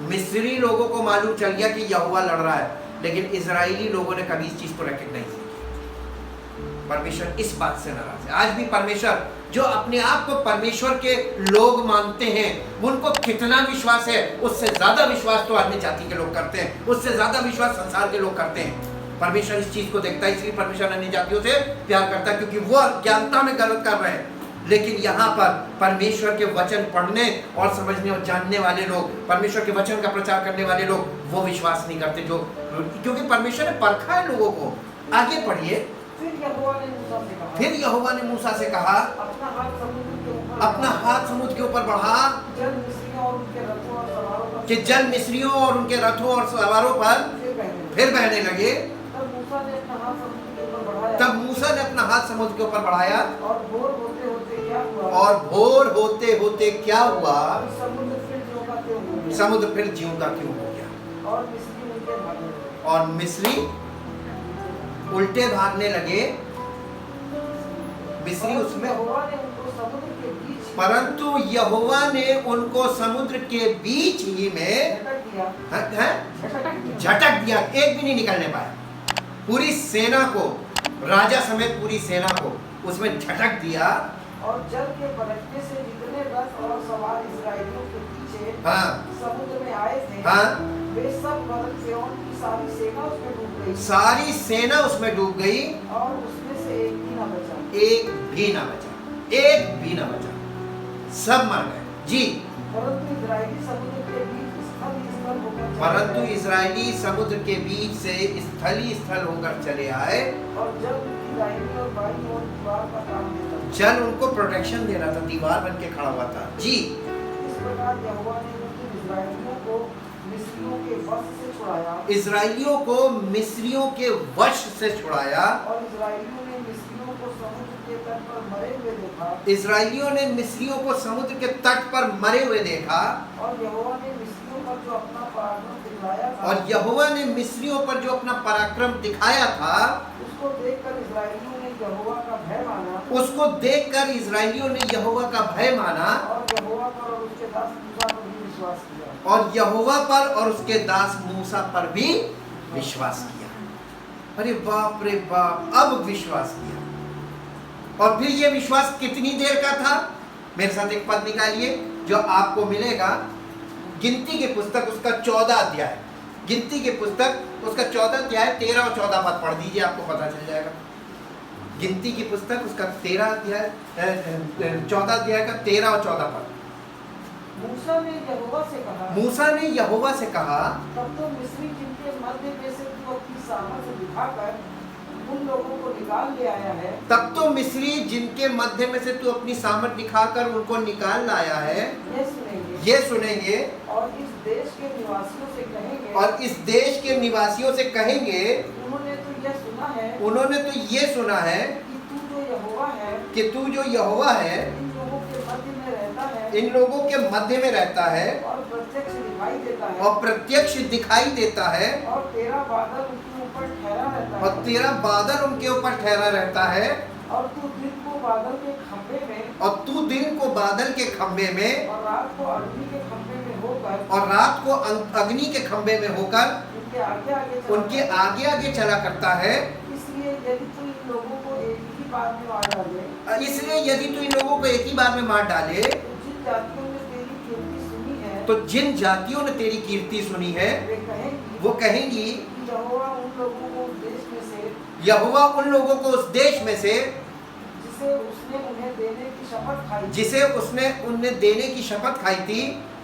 मिस्री लोगों को मालूम चल गया कि यहोवा लड़ रहा है, लेकिन इजराइली लोगों ने कभी इस चीज को रिकॉग्नाइज नहीं किया। परमेश्वर इस बात से नाराज है। आज भी परमेश्वर जो अपने आप को परमेश्वर के लोग मानते हैं, उनको कितना विश्वास है, उससे ज्यादा विश्वास तो अन्य जाति के लोग करते हैं, उससे ज्यादा विश्वास संसार के लोग करते हैं। परमेश्वर इस चीज को देखता है, इसलिए परमेश्वर अन्य जातियों से प्यार करता है, क्योंकि वो अज्ञानता में गलत कर रहे हैं। लेकिन यहाँ पर परमेश्वर के वचन पढ़ने और समझने और जानने वाले लोग, परमेश्वर के वचन का प्रचार करने वाले लोग, वो विश्वास नहीं करते, जो क्योंकि परमेश्वर ने परखा है लोगों को। आगे पढ़िए। फिर यहोवा ने मूसा से कहा, अपना हाथ समुद्र के ऊपर बढ़ा जल मिस्रियों और उनके रथों और सवारों पर कि जल मिस्रियों और उनके रथों और सवारों पर फिर बहने लगे। तब मूसा ने अपना हाथ समुद्र के ऊपर बढ़ाया तब मूसा ने अपना हाथ समुद्र के ऊपर बढ़ाया और भोर होते होते क्या हुआ, और भोर होते होते क्या हुआ, समुद्र फिर ज्यों का त्यों हो गया, समुद्र फिर ज्यों का त्यों हो गया और मिस्री उनके भागने लगे। और मिस्री उल्टे भागने लगे। मिस्री उसमें, यहोवा ने उनको समुद्र के बीच परंतु यहोवा ने उनको समुद्र के बीच ही में झटक दिया, एक भी नहीं निकलने पाया। पूरी सेना को, राजा समेत पूरी सेना को उसमें झटक दिया। और जल के बरसने से जितने रथ और सवार इस्राएलियों के पीछे समुद्र में आए थे, वे सब वरन फिरौन की सारी सेना उसमें डूब गई। सारी सेना उसमें डूब गई और उसमें से एक भी ना बचा, एक भी ना बचा, एक भी ना बचा, सब मर गए। जी। परंतु इस्राएली समुद्र के बीच परंतु इजरायली समुद्र के बीच से स्थली स्थल होकर चले आए और जल उनकी दाहिनी और बाईं ओर दीवार का काम देता था। जल उनको प्रोटेक्शन दे रहा था, दीवार बन के खड़ा हुआ था। जी। इस प्रकार यहोवा ने इस्राएलियों को मिस्रियों के वश से छुड़ाया, इजराइलियों को मिस्रियों के वश से छुड़ाया और इजराइलियों ने मिस्रियों को समुद्र के तट पर मरे हुए देखा। इजराइलियों ने मिस्रियों को समुद्र के तट पर मरे हुए देखा। और यहोवा ने मिस्रियों पर जो अपना पराक्रम दिखाया था, और यहोवा ने मिस्रियों पर जो अपना पराक्रम दिखाया था, उसको देखकर इजराइलियों ने यहोवा का भय माना। उसको देखकर इजराइलियों ने यहोवा का भय माना और यहोवा पर और उसके दास मूसा पर भी विश्वास किया। और यहोवा पर और उसके दास मूसा पर भी विश्वास किया। अरे बाप रे बाप, अब विश्वास किया। और फिर ये विश्वास कितनी देर का था? मेरे साथ एक पद निकालिए जो आपको मिलेगा, गिनती की पुस्तक उसका 14 अध्याय, गिनती की पुस्तक उसका 14 अध्याय 13 और 14 पद पढ़ दीजिए, आपको पता चल जाएगा। गिनती की पुस्तक उसका 13 अध्याय 14 अध्याय का 13 और 14 पद। मूसा ने यहोवा से कहा, मूसा ने यहोवा से कहा, तब तो मिस्री जिनके मध्य में से तू अपनी सामर्थ दिखाकर उन लोगों को निकाल ले आया है, तब तो मिस्री जिनके मध्य में से तू अपनी सामर्थ दिखाकर उनको निकाल लाया है, ये सुनेंगे और इस देश के निवासियों से कहेंगे, और इस देश के निवासियों से कहेंगे, उन्होंने तो ये सुना है कि तू जो यहोवा है, कि तू जो यहोवा है इन लोगों के मध्य में रहता है, इन लोगों के मध्य में रहता है और प्रत्यक्ष दिखाई देता है, और प्रत्यक्ष दिखाई देता है, और तेरा बादल उनके ऊपर ठहरा रहता है, और तेरा बादल उनके ऊपर ठहरा रहता है, और तू दिन को बादल के खंभे में, और तू दिन को बादल के खंभे में और रात को अग्नि के खंभे में होकर, और रात को अग्नि के खंभे में होकर उनके आगे आगे चला करता है। इसलिए यदि तू इन लोगों को एक ही बार में मार डाले, इसलिए यदि तू इन लोगों को एक ही बार में मार डाले, तो जिन जातियों ने तेरी कीर्ति सुनी है, तो जिन जातियों ने तेरी कीर्ति सुनी है वो वो कहेंगी, कि यहोवा उन लोगों को उस देश में से, यहोवा उन लोगों को उस देश में से जिसे उसने उन्हें देने की शपथ खाई, जिसे उसने उन्हें देने की शपथ खाई थी,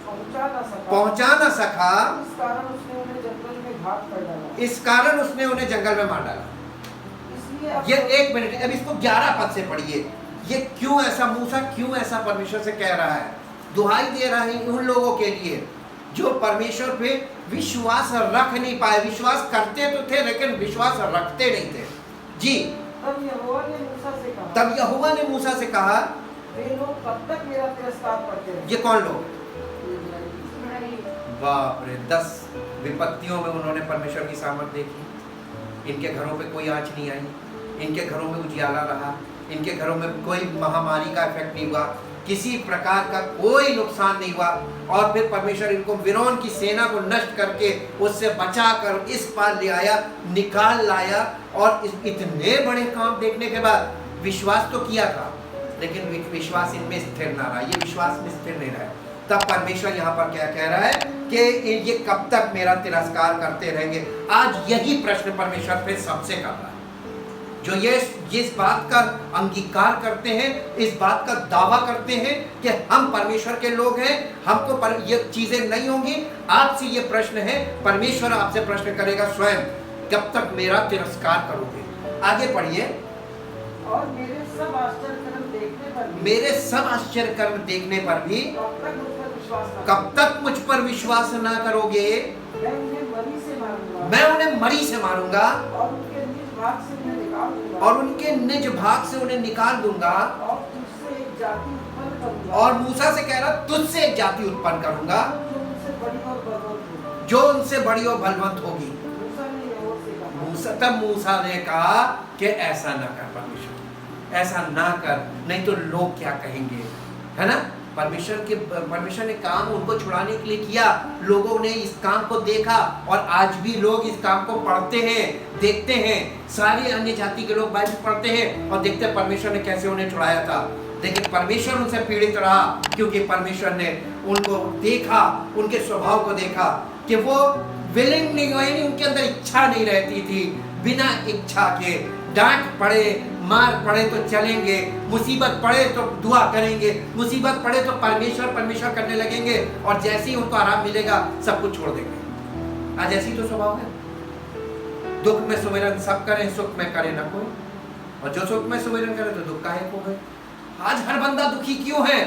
पहुंचा न सका, पहुंचा न सका, इस कारण उसने उन्हें जंगल में घात कर डाला। इस कारण उसने उन्हें जंगल में मार डाला। इसलिए अब ये एक मिनट, अब इसको 11 पद से पढ़िए। ये क्यों ऐसा, मूसा क्यों ऐसा परमेश्वर से कह रहा है? दुहाई दे रहा है उन लोगों के लिए जो परमेश्वर पे विश्वास रख नहीं पाए। विश्वास करते तो थे लेकिन विश्वास रखते नहीं थे जी। तब यहोवा ने मूसा से कहा, तब यहोवा ने मूसा से कहा, वे लोग कब तक मेरा तिरस्कार करते हैं? ये कौन लोग? बाप रे, 10 विपत्तियों में उन्होंने परमेश्वर की सामर्थ देखी। इनके घरों पे कोई आँच नहीं आई, इनके घरों में उजियाला रहा, इनके घरों में कोई महामारी का इफेक्ट नहीं हुआ, किसी प्रकार का कोई नुकसान नहीं हुआ। और फिर परमेश्वर इनको विरोन की सेना को नष्ट करके उससे बचाकर इस पार ले आया, निकाल लाया। और इतने बड़े काम देखने के बाद विश्वास तो किया था लेकिन विश्वास इनमें स्थिर ना रहा, ये विश्वास में स्थिर नहीं रहा। तब परमेश्वर यहाँ पर क्या कह रहा है कि ये कब तक मेरा तिरस्कार करते रहेंगे? आज यही प्रश्न परमेश्वर फिर सबसे कर रहा है। जो ये इस बात का अंगीकार करते हैं, इस बात का दावा करते हैं कि हम परमेश्वर के लोग हैं, हमको ये चीजें नहीं होंगी। आपसे ये प्रश्न है, परमेश्वर आपसे प्रश्न करेगा स्वयं, कब तक मेरा तिरस्कार करोगे? आगे पढ़िए। और मेरे सब आश्चर्य कर्म देखने पर भी, मेरे सब आश्चर्य कर्म देखने पर भी कब तक मुझ पर विश्वास कब तक मुझ पर विश्वास न ना करोगे? मैं उन्हें मरी से मारूंगा, मैं उन्हें मरी से मारूंगा और उनके निज भाग से उन्हें निकाल दूंगा, और उनके निज भाग से उन्हें निकाल दूंगा। और तुझसे एक जाति उत्पन्न करूंगा, और मूसा से कह रहा, तुझसे एक जाति उत्पन्न करूंगा जो उनसे बड़ी और बलवन्त होगी। जो उनसे बड़ी और बलवंत होगी। मूसा ने यहोवा से कहा, तब मूसा ने कहा कि ऐसा ना कर परमेश्वर, ऐसा ना कर, नहीं तो लोग क्या कहेंगे, है ना? परमेश्वर ने काम उनको छुड़ाने के लिए किया। लोगों ने इस काम को देखा और आज भी लोग इस काम को पढ़ते हैं, देखते हैं। सारे अन्य जाति के लोग बाइबल पढ़ते हैं और देखते हैं परमेश्वर ने कैसे उन्हें छुड़ाया था। लेकिन परमेश्वर उनसे पीड़ित रहा क्योंकि परमेश्वर ने उनको देखा, उनके स्वभाव को देखा कि वो विलिंग नहीं हुई, उनके अंदर इच्छा नहीं रहती थी। बिना इच्छा के डांट पड़े, मार पड़े तो चलेंगे, मुसीबत पड़े तो दुआ करेंगे, मुसीबत पड़े तो परमेश्वर करने लगेंगे और जैसे ही उनको आराम मिलेगा सब कुछ छोड़ देंगे। आज ऐसी तो स्वभाव है। दुख में सुमिरन सब करें, सुख में करे ना कोई, और जो सुख में सुमिरन करे तो दुख काहे को है। आज हर बंदा दुखी क्यों है?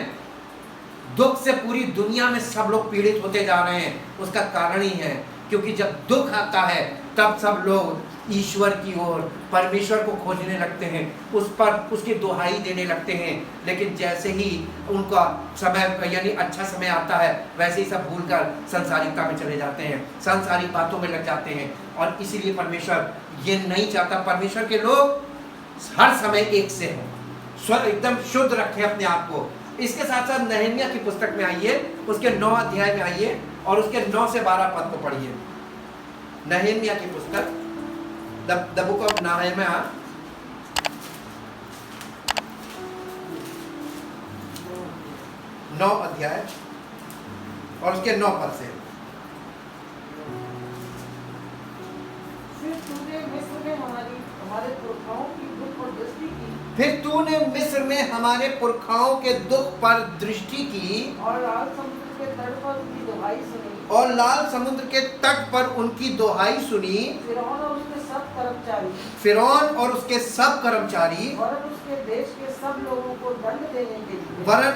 दुख से पूरी दुनिया में सब लोग पीड़ित होते जा रहे हैं। उसका कारण ही है क्योंकि जब दुख आता है तब सब लोग ईश्वर की ओर, परमेश्वर को खोजने लगते हैं, उस पर उसकी दुहाई देने लगते हैं। लेकिन जैसे ही उनका समय यानी अच्छा समय आता है वैसे ही सब भूलकर संसारिकता में चले जाते हैं, सांसारिक बातों में लग जाते हैं। और इसीलिए परमेश्वर ये नहीं चाहता। परमेश्वर के लोग हर समय एक से हों, एकदम शुद्ध रखें अपने आप को। इसके साथ साथ नहम्याह की पुस्तक में आइए, उसके 9 अध्याय में आइए और उसके 9 से 12 पद को पढ़िए। नहम्याह की पुस्तक, द बुक ऑफ नहम्याह 9 अध्याय और उसके 9 पद से। फिर तूने मिस्र में हमारे पुरखाओं की दुख पर दृष्टि की, फिर तूने मिस्र में हमारे पुरखाओं के दुख पर दृष्टि की, और लाल समुद्र के तट पर उनकी दुहाई सुनी, और लाल समुद्र के तट पर उनकी दोहाई सुनी। फिरौन और उसके सब कर्मचारी, फिरौन और उसके सब कर्मचारी, वरन उसके देश के सब लोगों को दंड देने के लिए, वरन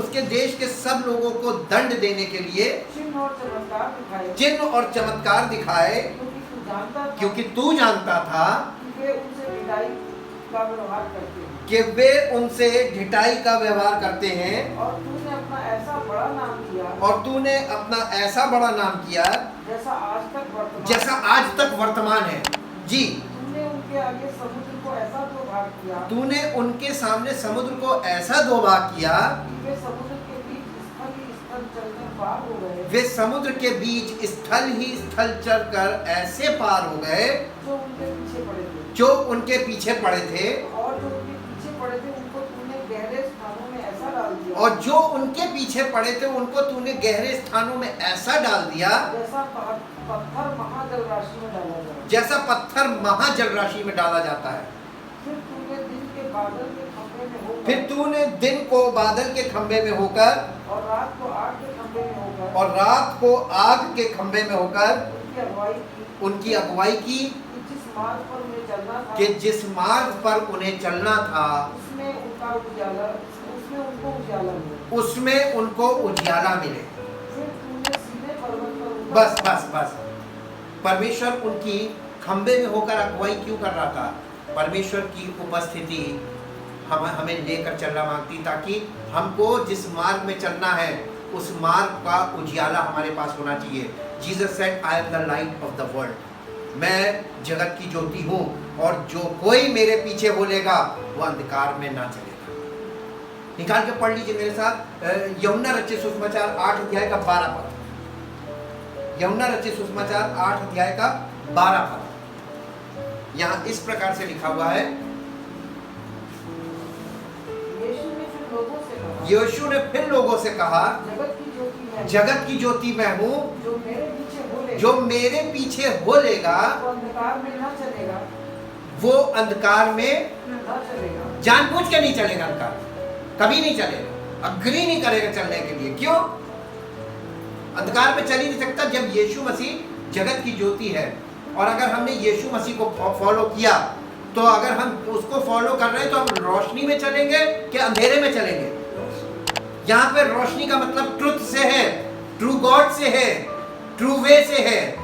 उसके देश के सब लोगों को दंड देने के लिए चिन्ह और चमत्कार दिखाए, चिन्ह और चमत्कार दिखाए, क्योंकि तू जानता था कि वे उनसे ढिठाई का व्यवहार करते हैं, कि वे उनसे ढिठाई का व्यवहार करते हैं। और तूने अपना ऐसा बड़ा नाम किया, और तूने अपना ऐसा बड़ा नाम किया जैसा आज तक वर्तमान है। जी, तूने उनके आगे समुद्र को ऐसा दो भाग किया, तूने उनके सामने समुद्र को ऐसा दो भाग किया कि वे समुद्र के बीच स्थल ही स्थल चलकर पार हो गए, वे समुद्र के बीच स्थल ही स्थल चलकर ऐसे पार हो गए जो उनके पीछे पड़े थे, जो उनके पीछे पड़े थे। और जो उनके पीछे पड़े थे उनको तूने गहरे स्थानों में ऐसा डाल दिया, और जो उनके पीछे पड़े थे उनको तूने गहरे स्थानों में ऐसा डाल दिया जैसा पत्थर महाजल राशि में डाला जाए, जैसा पत्थर महाजल राशि में डाला जाता है। फिर तूने दिन के बादल के खंभे में होकर, फिर तूने दिन को बादल के खंभे में होकर और रात को आग के खंभे में होकर, और रात को आग के खंभे में होकर उनकी अगुवाई की, कि जिस मार्ग पर उन्हें चलना था, जिस मार्ग पर उन्हें चलना था उसमें उनको उजाला मिले। फिर तूने सीधे पर्वत पर बस परमेश्वर उनकी खंबे में होकर अगुवाई क्यों कर रहा था? परमेश्वर की उपस्थिति हमें लेकर चलना मांगती, ताकि हमको जिस मार्ग में चलना है उस मार्ग का उजियाला हमारे पास होना चाहिए। Jesus said, I am the light of the world, मैं जगत की ज्योति हूँ, और जो कोई मेरे पीछे बोलेगा वो अंधकार में ना चलेगा। निकाल के पढ़ लीजिए मेरे साथ यूहन्ना रचित सुसमाचार 8 अध्याय का 12 पद। यूहन्ना रचित सुसमाचार 8 अध्याय का 12 पद। यहाँ इस प्रकार से लिखा हुआ है, यीशु ने फिर लोगों से कहा, जगत की ज्योति मैं हूँ, जो मेरे पीछे बोलेगा वो अंधकार में जानबूझ के नहीं चलेगा, अंधकार कभी नहीं चलेगा, अग्री नहीं करेगा चलने के लिए। क्यों? अंधकार में चल ही नहीं सकता जब यीशु मसीह जगत की ज्योति है। और अगर हमने यीशु मसीह को फॉलो किया, तो अगर हम उसको फॉलो कर रहे हैं तो हम रोशनी में चलेंगे कि अंधेरे में चलेंगे? यहाँ पे रोशनी का मतलब ट्रुथ से है, ट्रू गॉड से है, ट्रू वे से है,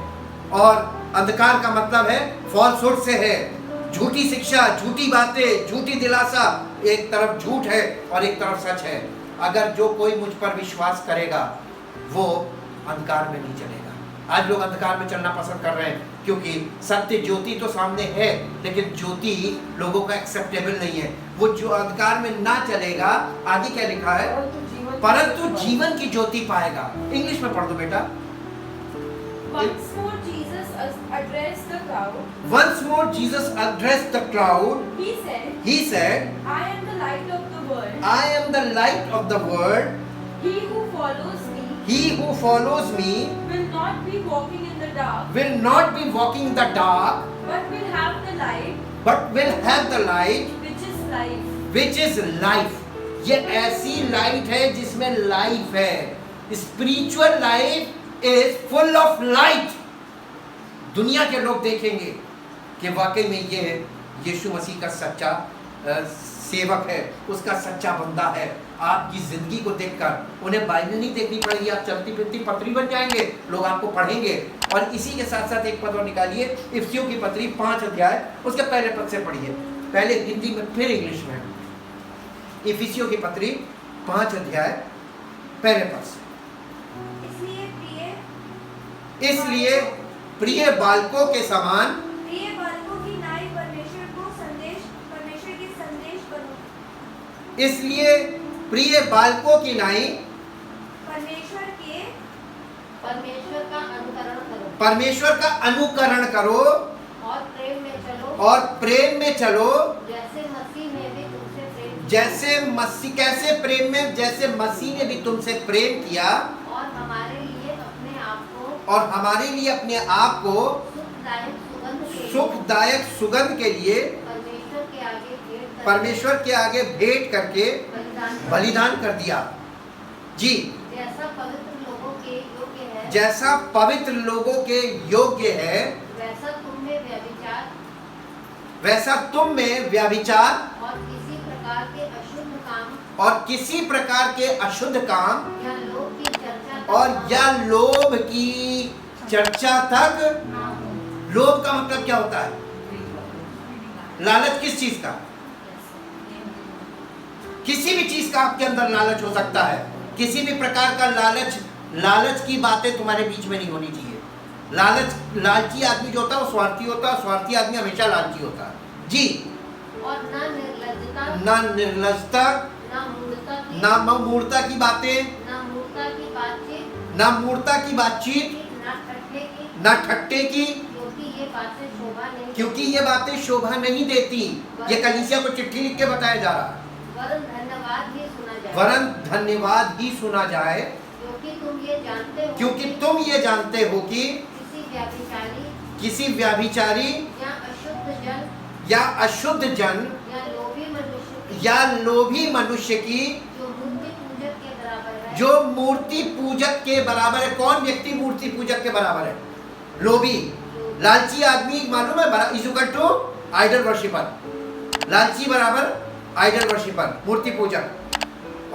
और अंधकार का मतलब है फॉल्सहुड से है, झूठी शिक्षा, झूठी बातें, झूठी दिलासा। एक तरफ झूठ है और एक तरफ सच है। अगर जो कोई मुझ पर विश्वास करेगा वो अंधकार में नहीं चलेगा। आज लोग अंधकार में चलना पसंद कर रहे हैं क्योंकि सत्य ज्योति तो सामने है, लेकिन ज्योति लोगों का एक्सेप्टेबल नहीं है। वो जो अंधकार में ना चलेगा, आगे क्या लिखा है? परंतु जीवन की ज्योति पाएगा। इंग्लिश में पढ़ दो बेटा। Once more Jesus addressed the crowd. Once more Jesus addressed the crowd. He said, I am the light of the world. I am the light of the world. He who follows me will not be walking in the dark, but will have the light, which is life. ये ऐसी light है जिसमें life है। Spiritual life is full of light. दुनिया के लोग देखेंगे कि वाकई में ये यीशु मसीह का सच्चा सेवक है, उसका सच्चा बंदा है। आपकी जिंदगी को देखकर उन्हें बाइबल नहीं देखनी पड़ेगी, आप चलती फिरती पत्री बन जाएंगे, लोग आपको पढ़ेंगे। और इसी के साथ साथ एक पद और निकालिए, इफिसियों की पत्री 5 अध्याय उसके पहले पद से पढ़िए, पहले हिंदी में फिर इंग्लिश में। इफिसियों की पत्री 5 अध्याय पहले पद से। इसलिए प्रिय बालकों के समान इसलिए प्रिय बालकों की नाई परमेश्वर का अनुकरण करो और प्रेम में चलो, और प्रेम में चलो, जैसे मसीह ने भी जैसे मसीह, कैसे प्रेम में, जैसे मसीह ने भी तुमसे प्रेम किया और हमारे लिए अपने आप को और हमारे लिए अपने आप को सुखदायक सुगंध के लिए परमेश्वर के आगे भेंट करके बलिदान कर दिया। जी, जैसा पवित्र लोगों के योग्य है, जैसा पवित्र लोगों के योग्य है, वैसा तुम में व्यभिचार वैसा तुम में व्यभिचार और किसी प्रकार के अशुद्ध काम और किसी प्रकार के अशुद्ध काम या लोभ की चर्चा और या लोभ की चर्चा तक। ना हो। लोभ का मतलब क्या होता है? लालच किस चीज का? किसी भी चीज का आपके अंदर लालच हो सकता है। किसी भी प्रकार का लालच की बातें तुम्हारे बीच में नहीं होनी चाहिए। लालची आदमी जो होता है वो स्वार्थी होता है। स्वार्थी आदमी हमेशा लालची होता है। जी, और ना निर्लज्जता, ना निर्लजता, ना ना मूर्ता की बातें, ना मूर्ता की बातचीत, ना मूर्ता की बातचीत, ना ठट्ठे की, ना ठट्टे की, क्योंकि ये बातें शोभा नहीं क्योंकि ये बातें शोभा नहीं देती। ये कलीसिया को चिट्ठी लिख के बताया जा रहा है। वरन धन्यवाद ही सुना जाए, वरन धन्यवाद ही सुना जाए, क्योंकि तुम ये जानते हो क्योंकि तुम ये जानते हो कि किसी व्याभिचारी या अशुद्ध जन या अशुद्ध जन या लोभी मनुष्य की या लोभी मनुष्य की जो मूर्ति पूजक के बराबर है। जो मूर्ति पूजक के बराबर है। कौन व्यक्ति मूर्ति पूजक के बराबर है? लोभी, लालची आदमी। मालूम है, is equal to idol worshipper. लालची बराबर आइडल वर्शिपर, मूर्ति पूजक।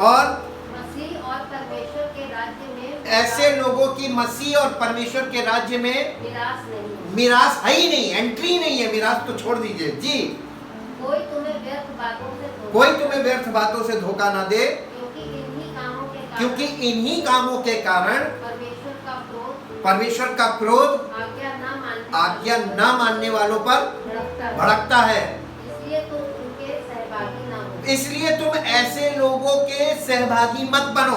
और मसीह और परमेश्वर के राज्य में ऐसे लोगों की मसीह और परमेश्वर के राज्य में मिरास नहीं। मिरास है ही नहीं, एंट्री नहीं है। मिरास तो छोड़ दीजिए। जी, कोई तुम्हें व्यर्थ बातों से धोखा ना दे, क्योंकि इन्हीं कामों के कारण परमेश्वर का क्रोध आज्ञा न मानने वालों पर भड़कता है। इसलिए तुम ऐसे लोगों के सहभागी मत बनो,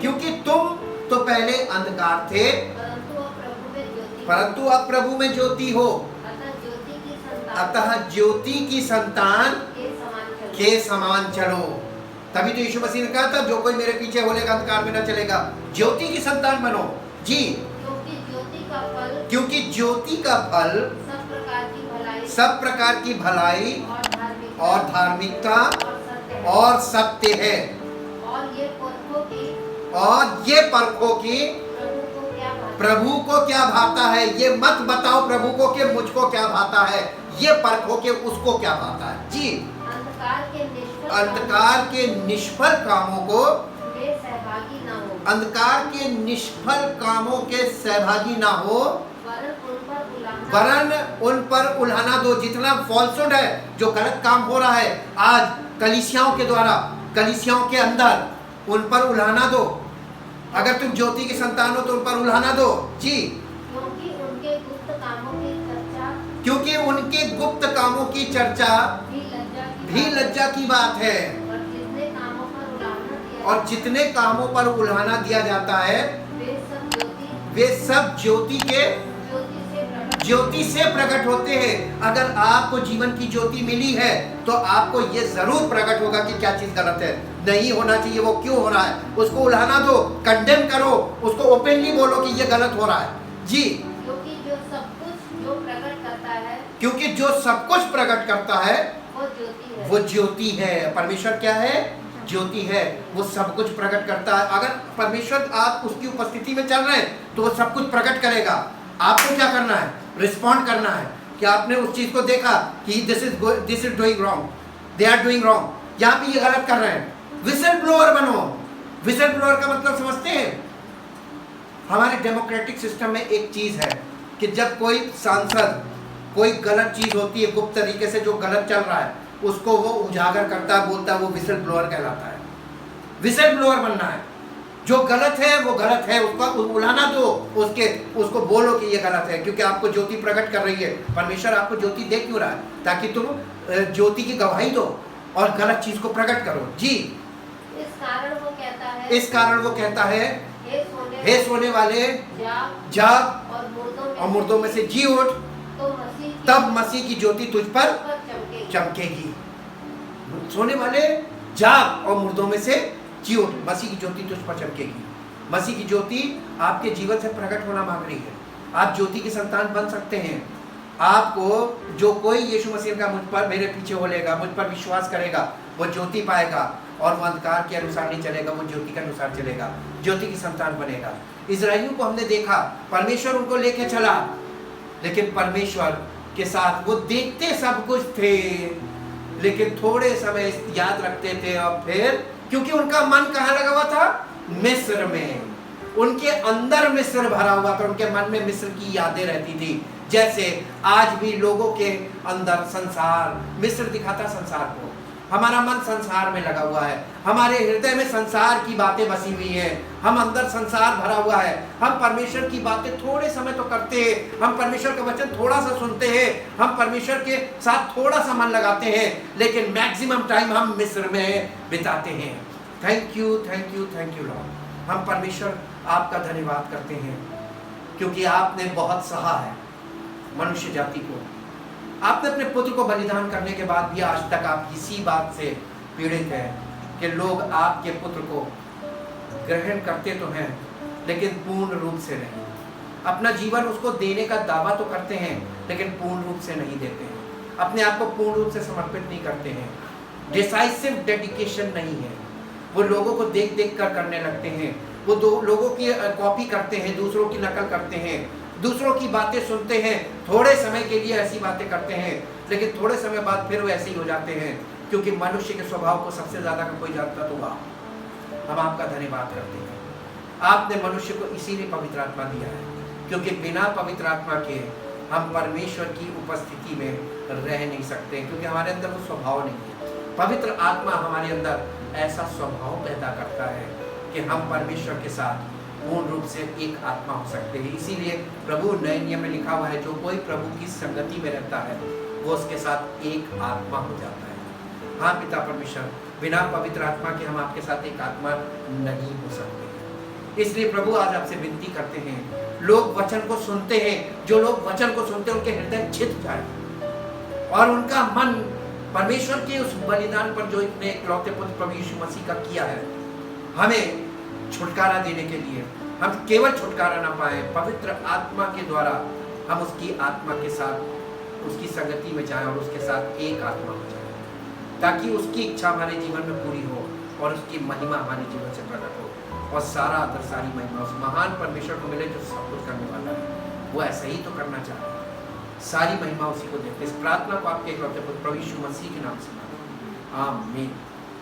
क्योंकि तुम तो पहले अंधकार थे, परंतु अब प्रभु में ज्योति हो। अतः ज्योति की संतान के समान चलो। तभी तो यीशु मसीह ने कहा था, जो कोई मेरे पीछे होलेगा अंधकार में न चलेगा। ज्योति की संतान बनो। जी, क्योंकि ज्योति का फल सब प्रकार की भलाई और धार्मिकता और सत्य है। और ये परखो कि प्रभु को क्या भाता है। ये मत बताओ प्रभु को कि मुझको क्या भाता है, ये परखो कि उसको क्या भाता है। जी, अंधकार के निष्फल कामों को, अंधकार के निष्फल कामों के सहभागी ना हो, वरन उन पर उल्हाना दो। जितना फॉल्सहुड है, जो गलत काम हो रहा है आज कलीसियाओं के द्वारा, कलीसियाओं के अंदर, उन पर उल्हाना दो। अगर तुम ज्योति की संतान हो तो उन पर उल्हाना दो। जी, क्योंकि उनके गुप्त कामों की चर्चा भी लज्जा की बात है। और जितने कामों पर उल्हाना दिया जाता है वे सब ज्योति से प्रकट होते हैं। अगर आपको जीवन की ज्योति मिली है तो आपको ये जरूर प्रकट होगा कि क्या चीज गलत है, नहीं होना चाहिए, वो क्यों हो रहा है। उसको उल्हाना दो, कंडेम करो, उसको ओपनली बोलो कि ये गलत हो रहा है। जी, क्योंकि जो सब कुछ प्रकट करता है वो ज्योति है। परमेश्वर क्या है? ज्योति है। वो सब कुछ प्रकट करता है। अगर परमेश्वर आप उसकी उपस्थिति में चल रहे हैं तो वो सब कुछ प्रकट करेगा। आपको क्या करना है? रिस्पॉन्ड करना है कि आपने उस चीज को देखा कि this is doing wrong, they are doing wrong, यहाँ पे ये गलत कर रहे हैं। विसल ब्लोअर बनो। विसल ब्लोअर का मतलब समझते हैं? हमारे डेमोक्रेटिक सिस्टम में एक चीज है कि जब कोई सांसद कोई गलत चीज होती है, गुप्त तरीके से जो गलत चल रहा है, उसको वो उजागर करता है, बोलता है, वो विसल ब्लोअर कहलाता है। विसल ब्लोअर बनना है। जो गलत है वो गलत है, उसका उल्हाना दो, उसको बोलो कि ये गलत है, क्योंकि आपको ज्योति प्रकट कर रही है। परमेश्वर आपको ज्योति दे क्यों रहा है? ताकि तुम ज्योति की गवाही दो और गलत चीज को प्रकट करो। जी, इस कारण वो कहता है, हे सोने वाले जाग और मुर्दों में से जी उठ, तब मसीह की ज्योति तुझ पर चमकेगी। सोने वाले जाग और मुर्दों में से जी उठ। मसीह की ज्योति तुझ पर चमकेगी। मसीह की ज्योति आपके जीवन से प्रकट होना मांग रही है। आप ज्योति की संतान बन सकते हैं। आपको जो कोई यीशु मसीह का मुझ पर मेरे पीछे हो लेगा, मुझ पर विश्वास करेगा, वो ज्योति पाएगा और वो अंधकार के अनुसार नहीं चलेगा, वो ज्योति के अनुसार चलेगा, ज्योति की संतान बनेगा। इस्राएलियों को हमने देखा, परमेश्वर उनको लेके चला, लेकिन परमेश्वर के साथ वो देखते सब कुछ थे, लेकिन थोड़े समय याद रखते थे और फिर, क्योंकि उनका मन कहाँ लगा हुआ था? मिस्र में। उनके अंदर मिस्र भरा हुआ था, उनके मन में मिस्र की यादें रहती थी। जैसे आज भी लोगों के अंदर संसार, मिस्र दिखाता संसार को। हमारा मन संसार में लगा हुआ है, हमारे हृदय में संसार की बातें बसी हुई हैं, हम अंदर संसार भरा हुआ है। हम परमेश्वर की बातें थोड़े समय तो करते हैं, हम परमेश्वर का वचन थोड़ा सा सुनते हैं, हम परमेश्वर के साथ थोड़ा सा मन लगाते हैं, लेकिन मैक्सिमम टाइम हम मिस्र में बिताते हैं। Thank you, thank you, thank you Lord. हम परमेश्वर आपका धन्यवाद करते हैं, क्योंकि आपने बहुत सहा है मनुष्य जाति को। आपने अपने पुत्र को बलिदान करने के बाद भी आज तक आप इसी बात से पीड़ित हैं कि लोग आपके पुत्र को ग्रहण करते तो हैं, लेकिन पूर्ण रूप से नहीं। अपना जीवन उसको देने का दावा तो करते हैं, लेकिन पूर्ण रूप से नहीं देते हैं। अपने आप को पूर्ण रूप से समर्पित नहीं करते हैं। डिसाइसिव डेडिकेशन नहीं है। वो लोगों को देख देख कर करने लगते हैं, वो लोगों की कॉपी करते हैं, दूसरों की नकल करते हैं, दूसरों की बातें सुनते हैं, थोड़े समय के लिए ऐसी बातें करते हैं, लेकिन थोड़े समय बाद फिर वो ऐसे ही हो जाते हैं, क्योंकि मनुष्य के स्वभाव को सबसे ज़्यादा का कोई जानता तो आप। हम आपका धन्यवाद करते हैं। आपने मनुष्य को इसीलिए पवित्र आत्मा दिया है, क्योंकि बिना पवित्र आत्मा के हम परमेश्वर की उपस्थिति में रह नहीं सकते, क्योंकि हमारे अंदर वो स्वभाव नहीं है। पवित्र आत्मा हमारे अंदर ऐसा स्वभाव पैदा करता है कि हम परमेश्वर के साथ पूर्ण रूप से एक आत्मा हो सकते हैं। इसीलिए प्रभु नए नियम में लिखा हुआ है, जो कोई प्रभु की संगति में रहता है वो उसके साथ एक आत्मा हो जाता है। हाँ पिता परमेश्वर, बिना पवित्र आत्मा के हम आपके साथ एक आत्मा नहीं हो सकते। इसलिए प्रभु आज आपसे विनती करते हैं, लोग वचन को सुनते हैं, जो लोग वचन को सुनते हैं उनके हृदय छिद जाए और उनका मन परमेश्वर के उस बलिदान पर जो इतने इकलौते पुत्र प्रभु यीशु मसीह का किया है, हमें छुटकारा देने के लिए, हम केवल छुटकारा ना पाए, पवित्र आत्मा के द्वारा हम उसकी आत्मा के साथ उसकी संगति में जाएं और उसके साथ एक आत्मा हो जाए, ताकि उसकी इच्छा हमारे जीवन में पूरी हो और उसकी महिमा हमारे जीवन से प्रकट हो और सारा आदर सारी महिमा उस महान परमेश्वर को मिले जो सब कुछ करने वाला है। वो ऐसा ही तो करना चाहता है। सारी महिमा उसी को देते। इस प्रार्थना को आपके इकलौते पुत्र प्रभु यीशु मसीह के नाम से मांगते हैं। आमीन।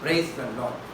Praise the Lord.